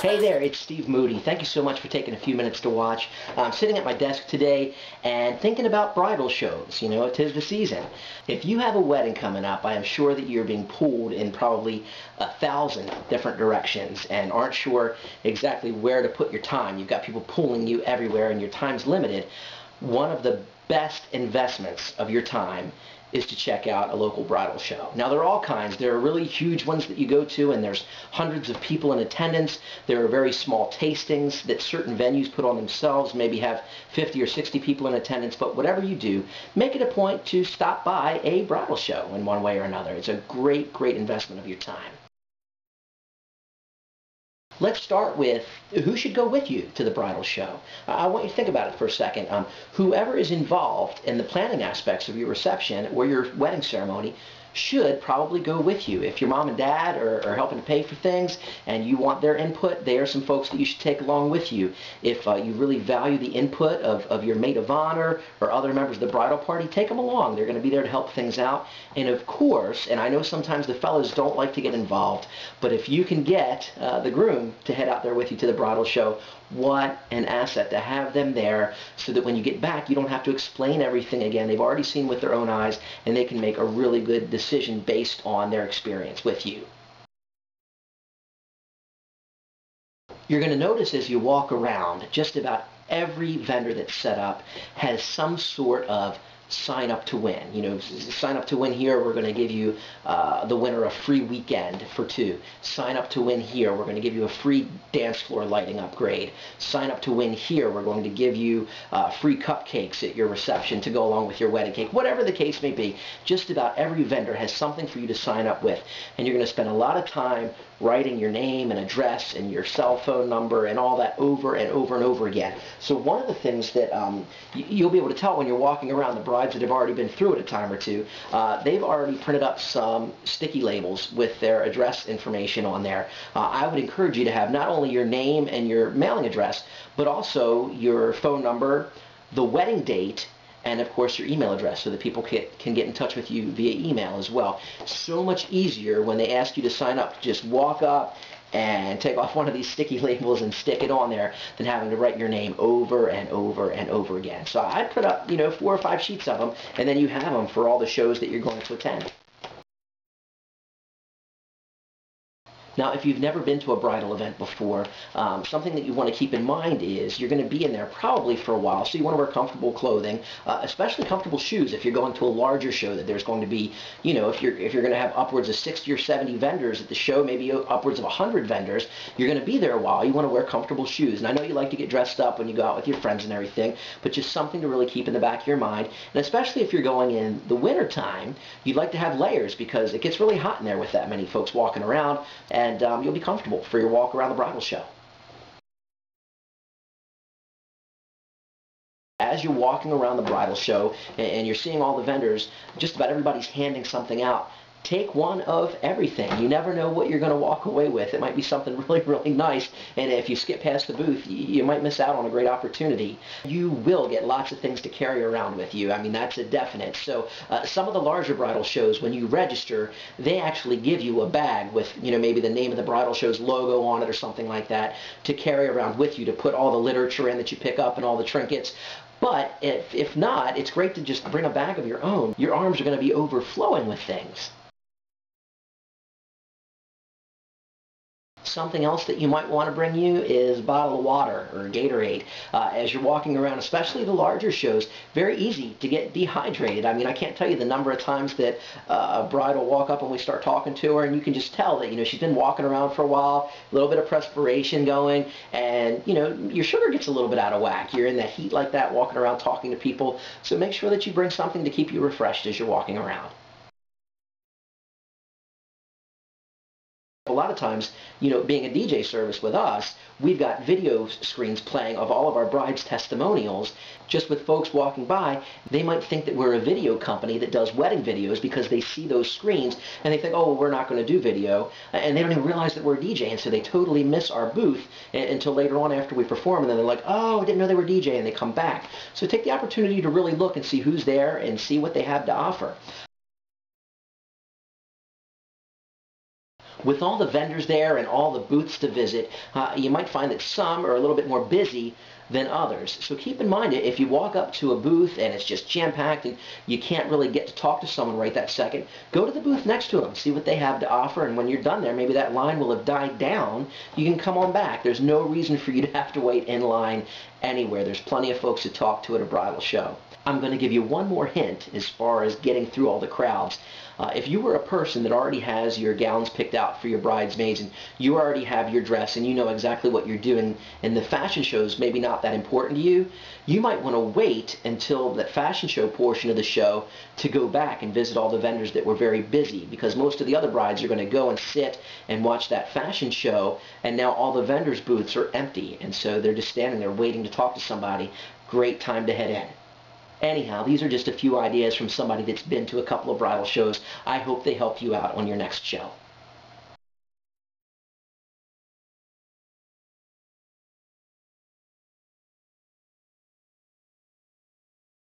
Hey there, it's Steve Moody. Thank you so much for taking a few minutes to watch. I'm sitting at my desk today and thinking about bridal shows. You know, 'tis the season. If you have a wedding coming up, I am sure that you're being pulled in probably 1,000 different directions and aren't sure exactly where to put your time. You've got people pulling you everywhere and your time's limited. One of the best investments of your time is to check out a local bridal show. Now, there are all kinds. There are really huge ones that you go to and there's hundreds of people in attendance. There are very small tastings that certain venues put on themselves, maybe have 50 or 60 people in attendance, but whatever you do, make it a point to stop by a bridal show in one way or another. It's a great, great investment of your time. Let's start with who should go with you to the bridal show. I want you to think about it for a second. Whoever is involved in the planning aspects of your reception or your wedding ceremony should probably go with you. If your mom and dad are helping to pay for things and you want their input, they are some folks that you should take along with you. If you really value the input of your maid of honor or other members of the bridal party, take them along. They're going to be there to help things out. And of course, and I know sometimes the fellas don't like to get involved, but if you can get the groom to head out there with you to the bridal show, what an asset to have them there so that when you get back, you don't have to explain everything again. They've already seen with their own eyes and they can make a really good decision based on their experience with you. You're going to notice as you walk around, just about every vendor that's set up has some sort of sign up to win. You know, sign up to win here, we're going to give you the winner a free weekend for two. Sign up to win here, we're going to give you a free dance floor lighting upgrade. Sign up to win here, we're going to give you free cupcakes at your reception to go along with your wedding cake. Whatever the case may be, just about every vendor has something for you to sign up with. And you're going to spend a lot of time writing your name and address and your cell phone number and all that over and over and over again. So one of the things that you'll be able to tell when you're walking around, the brides that have already been through it a time or two, they've already printed up some sticky labels with their address information on there. I would encourage you to have not only your name and your mailing address, but also your phone number, the wedding date, and of course your email address so that people can get in touch with you via email as well. So much easier when they ask you to sign up to just walk up and take off one of these sticky labels and stick it on there than having to write your name over and over and over again. So I'd put up, 4 or 5 sheets of them, and then you have them for all the shows that you're going to attend. Now, if you've never been to a bridal event before, something that you want to keep in mind is you're going to be in there probably for a while, so you want to wear comfortable clothing, especially comfortable shoes if you're going to a larger show that there's going to be, if you're going to have upwards of 60 or 70 vendors at the show, maybe upwards of 100 vendors, you're going to be there a while. You want to wear comfortable shoes. And I know you like to get dressed up when you go out with your friends and everything, but just something to really keep in the back of your mind. And especially if you're going in the winter time, you'd like to have layers because it gets really hot in there with that many folks walking around. And you'll be comfortable for your walk around the bridal show. As you're walking around the bridal show and you're seeing all the vendors, just about everybody's handing something out. Take one of everything. You never know what you're going to walk away with. It might be something really, really nice, and if you skip past the booth, you might miss out on a great opportunity. You will get lots of things to carry around with you. I mean, that's a definite. So some of the larger bridal shows, when you register, they actually give you a bag with, maybe the name of the bridal show's logo on it or something like that to carry around with you to put all the literature in that you pick up and all the trinkets. But if not, it's great to just bring a bag of your own. Your arms are going to be overflowing with things. Something else that you might want to bring you is a bottle of water or Gatorade. As you're walking around, especially the larger shows, very easy to get dehydrated. I mean, I can't tell you the number of times that a bride will walk up and we start talking to her and you can just tell that, she's been walking around for a while, a little bit of perspiration going, and, your sugar gets a little bit out of whack. You're in that heat like that, walking around talking to people, so make sure that you bring something to keep you refreshed as you're walking around. A lot of times, being a DJ service with us, we've got video screens playing of all of our brides' testimonials. Just with folks walking by, they might think that we're a video company that does wedding videos because they see those screens and they think, oh, well, we're not going to do video. And they don't even realize that we're a DJ, and so they totally miss our booth until later on after we perform, and then they're like, oh, I didn't know they were DJ, and they come back. So take the opportunity to really look and see who's there and see what they have to offer. With all the vendors there and all the booths to visit, you might find that some are a little bit more busy than others. So keep in mind, if you walk up to a booth and it's just jam-packed and you can't really get to talk to someone right that second, go to the booth next to them, see what they have to offer, and when you're done there, maybe that line will have died down. You can come on back. There's no reason for you to have to wait in line anywhere. There's plenty of folks to talk to at a bridal show. I'm going to give you one more hint as far as getting through all the crowds. If you were a person that already has your gowns picked out for your bridesmaids and you already have your dress and you know exactly what you're doing and the fashion show's maybe not that important to you, you might want to wait until that fashion show portion of the show to go back and visit all the vendors that were very busy, because most of the other brides are going to go and sit and watch that fashion show, and now all the vendors' booths are empty, and so they're just standing there waiting to talk to somebody. Great time to head in. Anyhow, these are just a few ideas from somebody that's been to a couple of bridal shows. I hope they help you out on your next show.